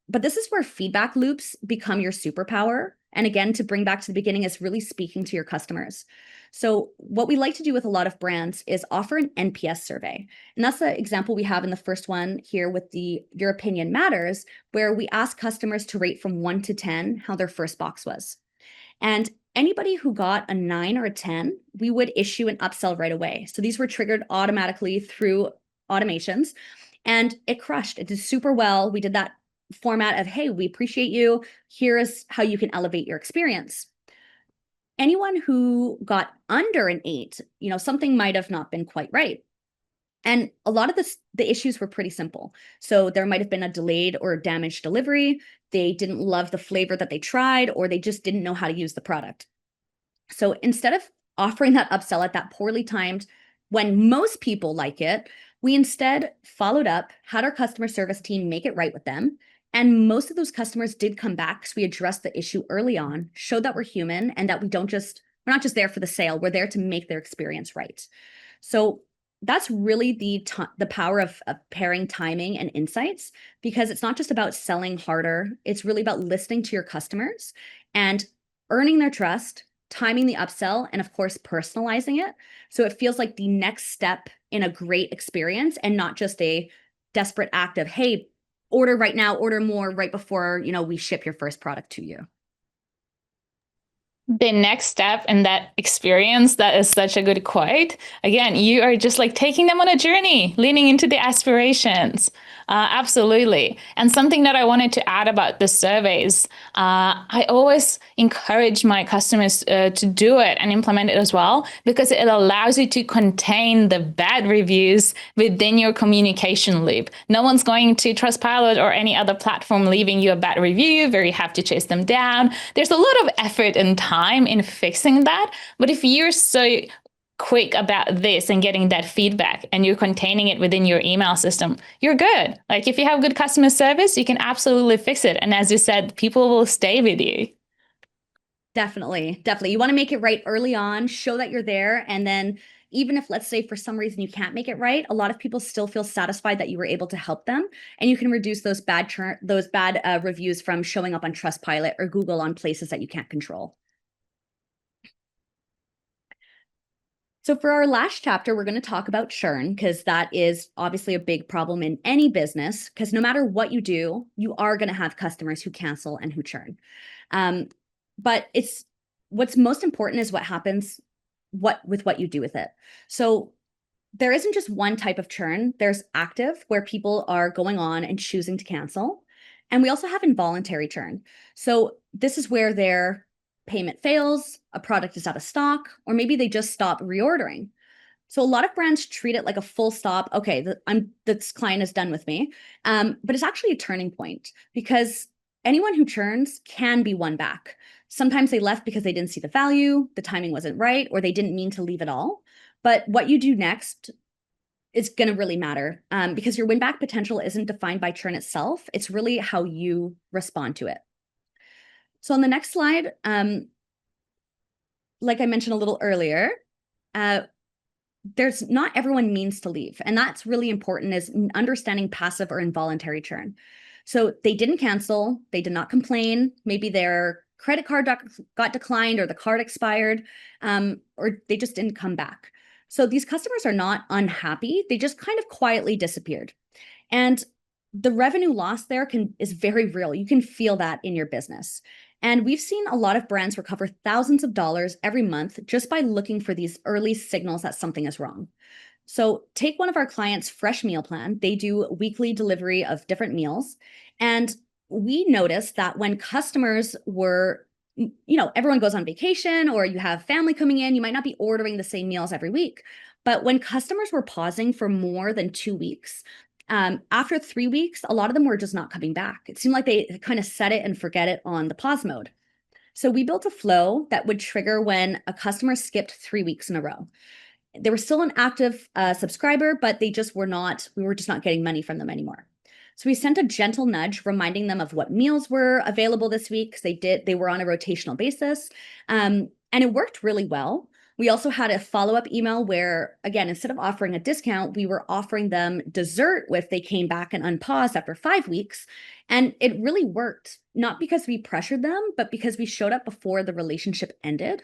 But this is where feedback loops become your superpower. And again, to bring back to the beginning, is really speaking to your customers. So what we like to do with a lot of brands is offer an NPS survey. And that's the example we have in the first one here with the Your Opinion Matters, where we ask customers to rate from 1 to 10 how their first box was. And anybody who got a 9 or a 10, we would issue an upsell right away. So these were triggered automatically through automations, and it crushed. It did super well. We did that format of, hey, we appreciate you. Here is how you can elevate your experience. Anyone who got under an 8, something might have not been quite right. And a lot of the issues were pretty simple. So there might have been a delayed or damaged delivery. They didn't love the flavor that they tried, or they just didn't know how to use the product. So instead of offering that upsell at that poorly timed, when most people like it, we instead followed up, had our customer service team make it right with them. And most of those customers did come back because we addressed the issue early on, showed that we're human and that we're not just there for the sale, we're there to make their experience right. So that's really the power of pairing timing and insights, because it's not just about selling harder. It's really about listening to your customers and earning their trust, timing the upsell, and of course, personalizing it. So it feels like the next step in a great experience and not just a desperate act of, hey, order right now, order more right before, we ship your first product to you. The next step in that experience, that is such a good quote. Again, you are just like taking them on a journey, leaning into the aspirations. Absolutely. And something that I wanted to add about the surveys, I always encourage my customers to do it and implement it as well, because it allows you to contain the bad reviews within your communication loop. No one's going to Trustpilot or any other platform leaving you a bad review where you have to chase them down. There's a lot of effort and time in fixing that. But if you're so quick about this and getting that feedback and you're containing it within your email system, you're good. Like if you have good customer service, you can absolutely fix it. And as you said, people will stay with you. Definitely. You want to make it right early on, show that you're there. And then even if, let's say, for some reason you can't make it right, a lot of people still feel satisfied that you were able to help them. And you can reduce those bad reviews from showing up on Trustpilot or Google on places that you can't control. So for our last chapter, we're going to talk about churn, because that is obviously a big problem in any business, because no matter what you do, you are going to have customers who cancel and who churn. But what's most important is what happens with what you do with it. So there isn't just one type of churn. There's active, where people are going on and choosing to cancel. And we also have involuntary churn. So this is where they're payment fails, a product is out of stock, or maybe they just stop reordering. So a lot of brands treat it like a full stop. Okay, this client is done with me. But it's actually a turning point because anyone who churns can be won back. Sometimes they left because they didn't see the value, the timing wasn't right, or they didn't mean to leave at all. But what you do next is going to really matter because your win back potential isn't defined by churn itself. It's really how you respond to it. So on the next slide, like I mentioned a little earlier, there's not everyone means to leave. And that's really important, is understanding passive or involuntary churn. So they didn't cancel, they did not complain. Maybe their credit card got declined or the card expired, or they just didn't come back. So these customers are not unhappy. They just kind of quietly disappeared. And the revenue loss there is very real. You can feel that in your business. And we've seen a lot of brands recover thousands of dollars every month just by looking for these early signals that something is wrong. So take one of our clients' fresh meal plan. They do weekly delivery of different meals. And we noticed that when customers were, everyone goes on vacation or you have family coming in, you might not be ordering the same meals every week. But when customers were pausing for more than 2 weeks, after 3 weeks, a lot of them were just not coming back. It seemed like they kind of set it and forget it on the pause mode. So we built a flow that would trigger when a customer skipped 3 weeks in a row. They were still an active subscriber, but we were just not getting money from them anymore. So we sent a gentle nudge reminding them of what meals were available this week, because they were on a rotational basis. And it worked really well. We also had a follow-up email where, again, instead of offering a discount, we were offering them dessert if they came back and unpaused after 5 weeks. And it really worked, not because we pressured them, but because we showed up before the relationship ended.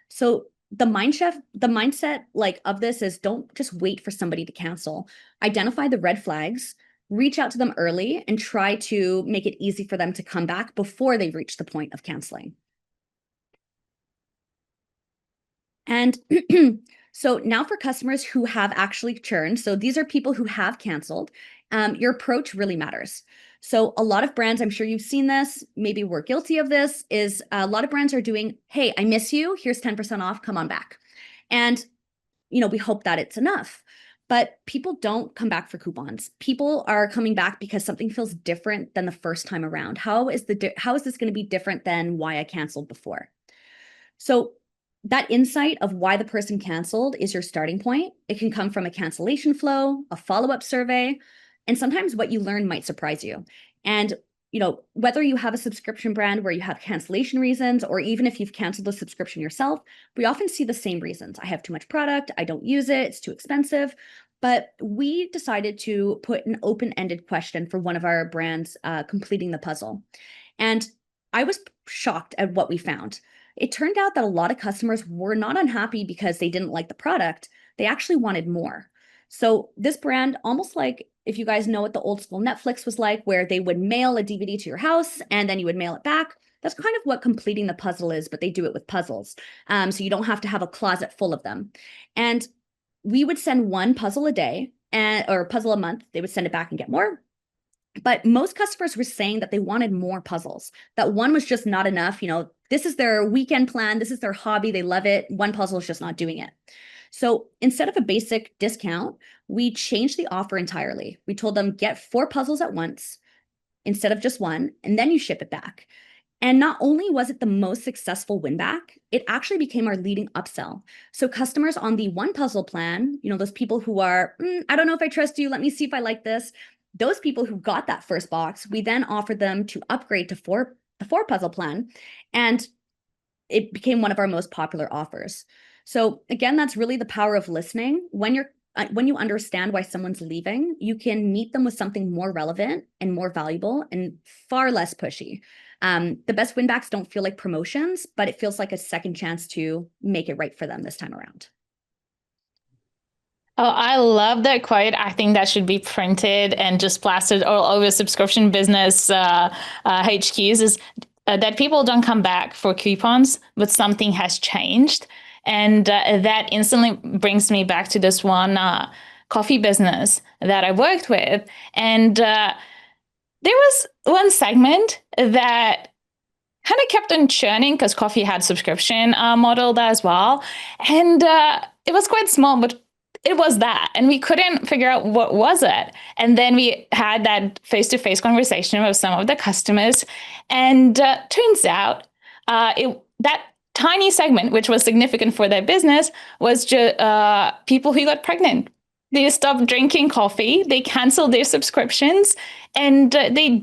So the mindset like of this is, don't just wait for somebody to cancel. Identify the red flags, reach out to them early, and try to make it easy for them to come back before they reach the point of canceling. And so now for customers who have actually churned, so these are people who have canceled, your approach really matters. So a lot of brands, I'm sure you've seen this, maybe we're guilty of this, is a lot of brands are doing, hey, I miss you, here's 10% off, come on back. And, we hope that it's enough. But people don't come back for coupons. People are coming back because something feels different than the first time around. How is this going to be different than why I canceled before? So that insight of why the person canceled is your starting point. It can come from a cancellation flow, a follow-up survey, and sometimes what you learn might surprise you. And whether you have a subscription brand where you have cancellation reasons, or even if you've canceled a subscription yourself, we often see the same reasons. I have too much product, I don't use it, it's too expensive. But we decided to put an open-ended question for one of our brands completing the puzzle. And I was shocked at what we found. It turned out that a lot of customers were not unhappy because they didn't like the product. They actually wanted more. So this brand, almost like, if you guys know what the old school Netflix was like, where they would mail a DVD to your house and then you would mail it back. That's kind of what completing the puzzle is, but they do it with puzzles. So you don't have to have a closet full of them. And we would send one puzzle a day or puzzle a month. They would send it back and get more. But most customers were saying that they wanted more puzzles, that one was just not enough. This is their weekend plan. This is their hobby. They love it. One puzzle is just not doing it. So instead of a basic discount, we changed the offer entirely. We told them, get 4 puzzles at once instead of just one, and then you ship it back. And not only was it the most successful win back, it actually became our leading upsell. So customers on the 1 puzzle plan, those people who are, I don't know if I trust you, let me see if I like this. Those people who got that first box, we then offered them to upgrade to the 4 puzzle plan, and it became one of our most popular offers. So again, that's really the power of listening. When you understand why someone's leaving, you can meet them with something more relevant and more valuable and far less pushy. The best win backs don't feel like promotions, but it feels like a second chance to make it right for them this time around. Oh, I love that quote. I think that should be printed and just plastered all over subscription business HQs, is that people don't come back for coupons, but something has changed. And that instantly brings me back to this one coffee business that I worked with. And there was one segment that kind of kept on churning because coffee had subscription model there as well. And it was quite small, but it was that. And we couldn't figure out what was it. And then we had that face-to-face conversation with some of the customers. And turns out that tiny segment, which was significant for their business, was just people who got pregnant. They stopped drinking coffee, they canceled their subscriptions, and they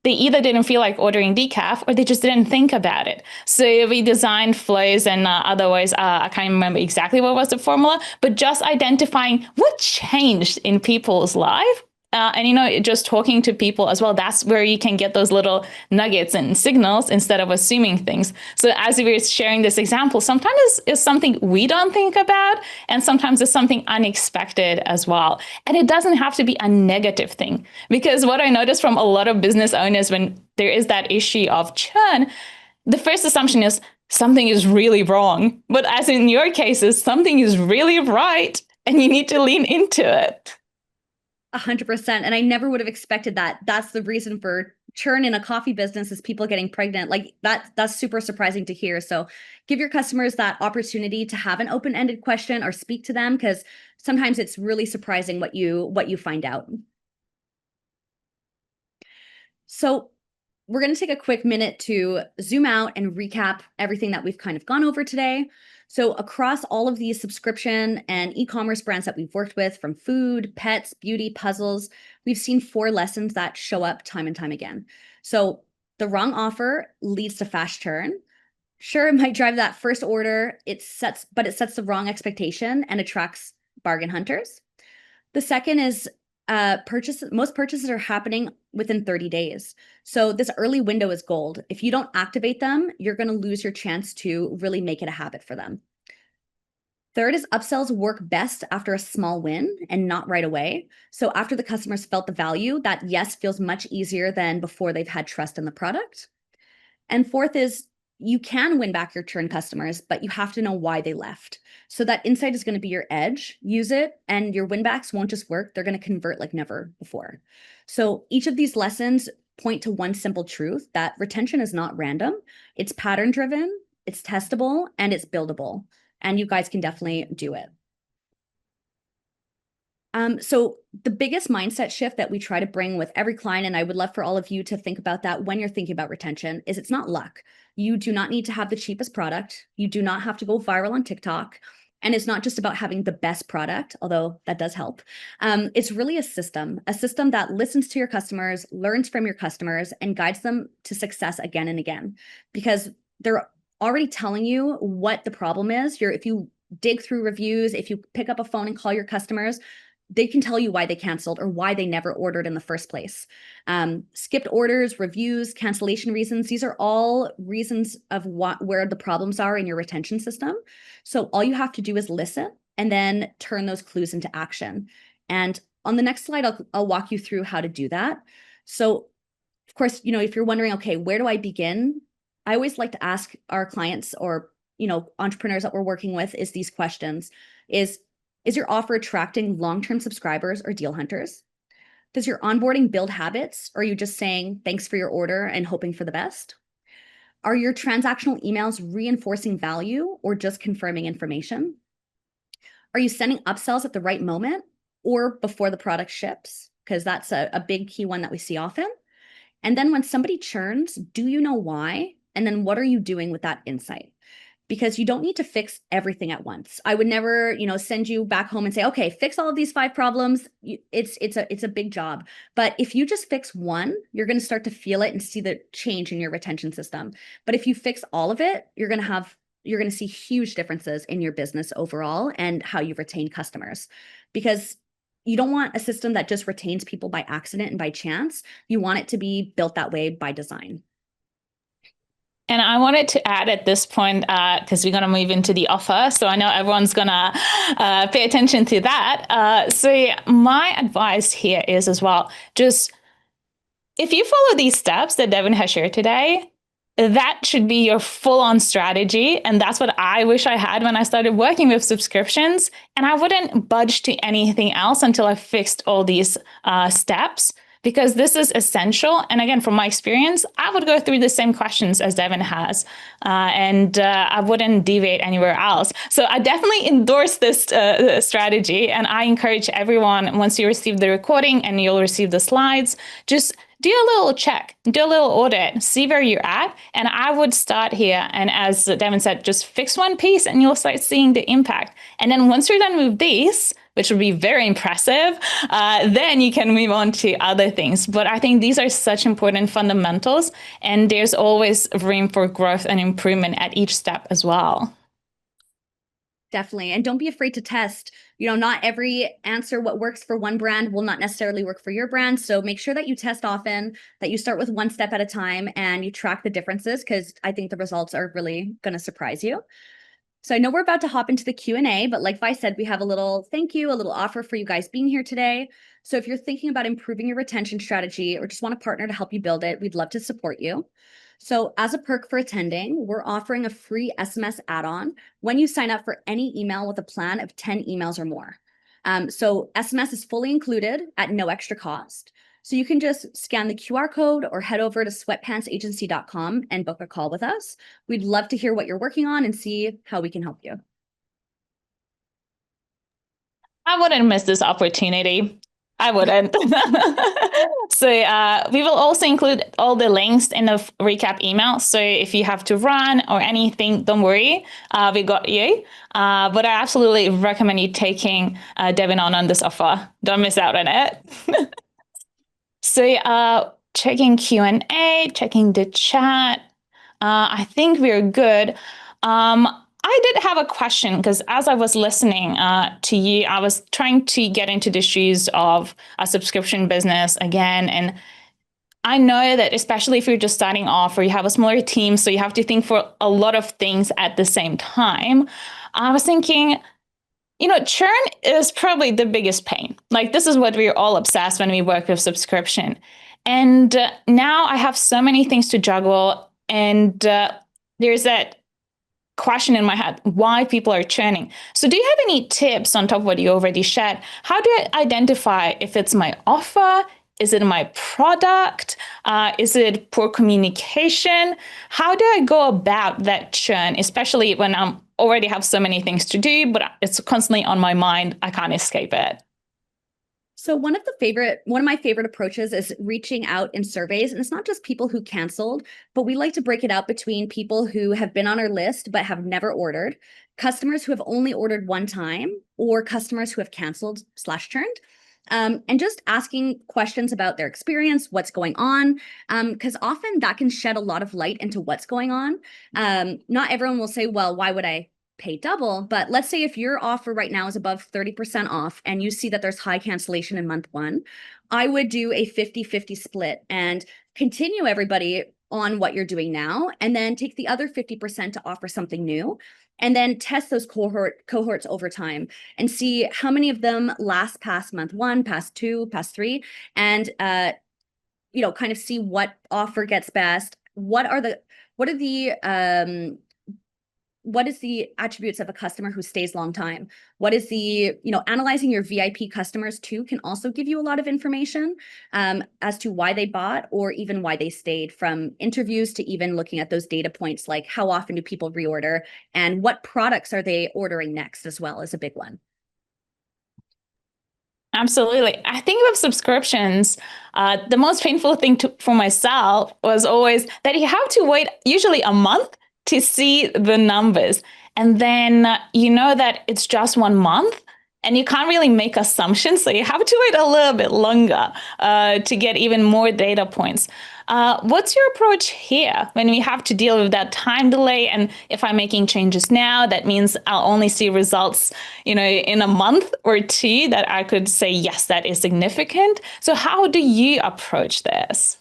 either didn't feel like ordering decaf or they just didn't think about it. So we designed flows and otherwise, I can't remember exactly what was the formula, but just identifying what changed in people's life. And just talking to people as well, that's where you can get those little nuggets and signals instead of assuming things. So as we were sharing this example, sometimes it's something we don't think about, and sometimes it's something unexpected as well. And it doesn't have to be a negative thing, because what I noticed from a lot of business owners when there is that issue of churn, the first assumption is something is really wrong. But as in your cases, something is really right, and you need to lean into it. 100%. And I never would have expected that. That's the reason for churn in a coffee business is people getting pregnant. Like that's super surprising to hear. So give your customers that opportunity to have an open-ended question or speak to them, because sometimes it's really surprising what you find out. So we're going to take a quick minute to zoom out and recap everything that we've kind of gone over today. So across all of these subscription and e-commerce brands that we've worked with, from food, pets, beauty, puzzles, we've seen 4 lessons that show up time and time again. So the wrong offer leads to fast churn. Sure, it might drive that first order, but it sets the wrong expectation and attracts bargain hunters. The second is most purchases are happening within 30 days. So this early window is gold. If you don't activate them, you're going to lose your chance to really make it a habit for them. Third is upsells work best after a small win and not right away. So after the customers felt the value, that yes feels much easier than before they've had trust in the product. And fourth is you can win back your churn customers, but you have to know why they left. So that insight is going to be your edge. Use it, and your win backs won't just work. They're going to convert like never before. So each of these lessons point to one simple truth, that retention is not random. It's pattern driven, it's testable, and it's buildable. And you guys can definitely do it. So the biggest mindset shift that we try to bring with every client, and I would love for all of you to think about that when you're thinking about retention, is it's not luck. You do not need to have the cheapest product. You do not have to go viral on TikTok. And it's not just about having the best product, although that does help. It's really a system that listens to your customers, learns from your customers, and guides them to success again and again, because they're already telling you what the problem is. If you dig through reviews, if you pick up a phone and call your customers, they can tell you why they canceled or why they never ordered in the first place. Skipped orders, reviews, cancellation reasons. These are all reasons of where the problems are in your retention system. So all you have to do is listen and then turn those clues into action. And on the next slide, I'll walk you through how to do that. So of course, if you're wondering, okay, where do I begin? I always like to ask our clients or, entrepreneurs that we're working with is these questions. Is your offer attracting long-term subscribers or deal hunters? Does your onboarding build habits, or are you just saying thanks for your order and hoping for the best? Are your transactional emails reinforcing value or just confirming information? Are you sending upsells at the right moment or before the product ships? Because that's a big key one that we see often. And then when somebody churns, do you know why? And then what are you doing with that insight? Because you don't need to fix everything at once. I would never, send you back home and say, okay, fix all of these 5 problems. It's a big job. But if you just fix one, you're going to start to feel it and see the change in your retention system. But if you fix all of it, you're going to see huge differences in your business overall and how you retain customers. Because you don't want a system that just retains people by accident and by chance. You want it to be built that way by design. And I wanted to add at this point, because we're going to move into the offer. So I know everyone's going to pay attention to that. So my advice here is as well, just if you follow these steps that Devin has shared today, that should be your full-on strategy. And that's what I wish I had when I started working with subscriptions. And I wouldn't budge to anything else until I fixed all these steps. because this is essential. And again, from my experience, I would go through the same questions as Devin has, and I wouldn't deviate anywhere else. So I definitely endorse this strategy, and I encourage everyone, once you receive the recording and you'll receive the slides, just do a little check, do a little audit, see where you're at. And I would start here. And as Devin said, just fix one piece and you'll start seeing the impact. And then once you're done with these, which would be very impressive, then you can move on to other things. But I think these are such important fundamentals, and there's always room for growth and improvement at each step as well. Definitely. And don't be afraid to test. Not every answer, what works for one brand will not necessarily work for your brand. So make sure that you test often, that you start with one step at a time and you track the differences, because I think the results are really going to surprise you. So I know we're about to hop into the Q&A, but like I said, we have a little thank you, a little offer for you guys being here today. So if you're thinking about improving your retention strategy or just want a partner to help you build it, we'd love to support you. So as a perk for attending, we're offering a free SMS add-on when you sign up for any email with a plan of 10 emails or more. So SMS is fully included at no extra cost. So you can just scan the QR code or head over to sweatpantsagency.com and book a call with us. We'd love to hear what you're working on and see how we can help you. I wouldn't miss this opportunity. I wouldn't. So we will also include all the links in the recap email. So if you have to run or anything, don't worry, we got you. But I absolutely recommend you taking Devin on this offer. Don't miss out on it. So checking Q&A, checking the chat. I think we're good. I did have a question, because as I was listening to you, I was trying to get into the shoes of a subscription business again. And I know that especially if you're just starting off or you have a smaller team, so you have to think for a lot of things at the same time. I was thinking, churn is probably the biggest pain. Like, this is what we're all obsessed when we work with subscription. And now I have so many things to juggle. And there's that question in my head, why people are churning. So do you have any tips on top of what you already shared? How do I identify if it's my offer? Is it my product? Is it poor communication? How do I go about that churn, especially when I'm already have so many things to do, but it's constantly on my mind. I can't escape it. So one of my favorite approaches is reaching out in surveys. And it's not just people who canceled, but we like to break it out between people who have been on our list but have never ordered, customers who have only ordered one time, or customers who have canceled / churned. And just asking questions about their experience, what's going on, because often that can shed a lot of light into what's going on. Not everyone will say, well, why would I pay double? But let's say if your offer right now is above 30% off and you see that there's high cancellation in month one, I would do a 50-50 split and continue everybody on what you're doing now, and then take the other 50% to offer something new, and then test those cohorts over time and see how many of them last past month one, past two, past three, and kind of see what offer gets best. What is the attributes of a customer who stays long time? What is analyzing your VIP customers too can also give you a lot of information as to why they bought or even why they stayed, from interviews to even looking at those data points like how often do people reorder and what products are they ordering next as well is a big one. Absolutely. I think with subscriptions, the most painful thing for myself was always that you have to wait usually a month to see the numbers. And then you know that it's just 1 month and you can't really make assumptions. So you have to wait a little bit longer to get even more data points. What's your approach here when we have to deal with that time delay? And if I'm making changes now, that means I'll only see results, in a month or two that I could say, yes, that is significant. So how do you approach this?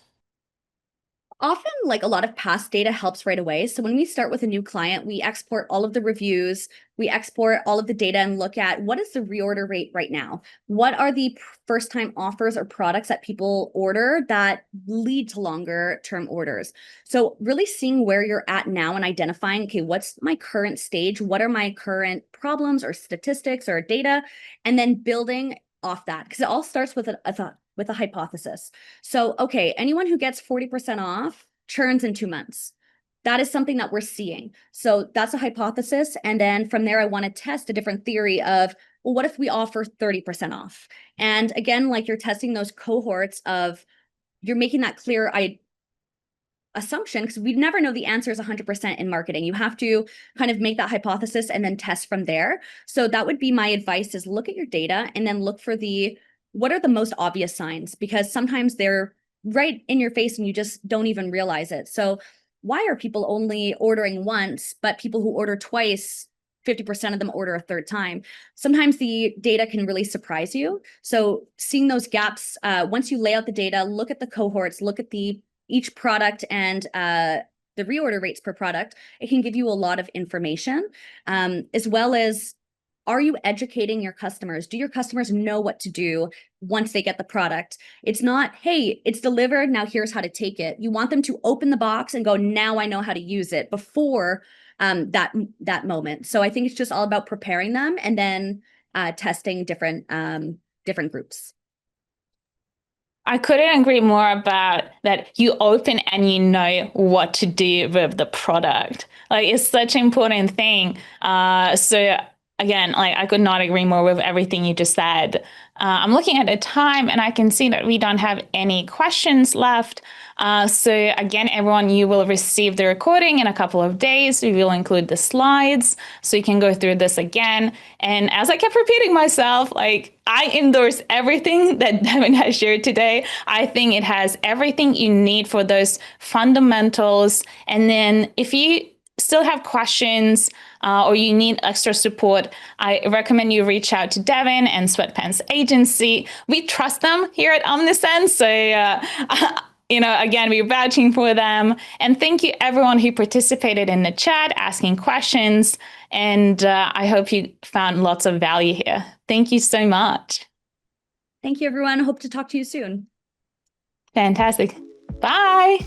Often, like, a lot of past data helps right away. So when we start with a new client, we export all of the reviews, we export all of the data and look at what is the reorder rate right now? What are the first time offers or products that people order that lead to longer term orders? So really seeing where you're at now and identifying, okay, what's my current stage? What are my current problems or statistics or data? And then building off that, because it all starts with with a hypothesis. So, okay, anyone who gets 40% off churns in 2 months. That is something that we're seeing. So that's a hypothesis. And then from there, I want to test a different theory of, well, what if we offer 30% off? And again, like you're testing those cohorts of, you're making that clear assumption, because we never know the answer is 100% in marketing. You have to kind of make that hypothesis and then test from there. So that would be my advice, is look at your data and then look for what are the most obvious signs, because sometimes they're right in your face and you just don't even realize it. So why are people only ordering once, but people who order twice, 50% of them order a third time? Sometimes the data can really surprise you. So seeing those gaps, once you lay out the data, look at the cohorts, look at each product and the reorder rates per product, it can give you a lot of information, as well as, are you educating your customers? Do your customers know what to do once they get the product? It's not, hey, it's delivered, now here's how to take it. You want them to open the box and go, now I know how to use it, before that moment. So I think it's just all about preparing them and then testing different groups. I couldn't agree more about that. You open and you know what to do with the product. Like, it's such an important thing. So again, like, I could not agree more with everything you just said. I'm looking at the time and I can see that we don't have any questions left. So again, everyone, you will receive the recording in a couple of days. We will include the slides so you can go through this again. And as I kept repeating myself, like, I endorse everything that Devin has shared today. I think it has everything you need for those fundamentals. And then if you still have questions or you need extra support, I recommend you reach out to Devin and SweatPants Agency. We trust them here at Omnisend. So, again, we're vouching for them. And thank you everyone who participated in the chat, asking questions. And I hope you found lots of value here. Thank you so much. Thank you, everyone. Hope to talk to you soon. Fantastic. Bye.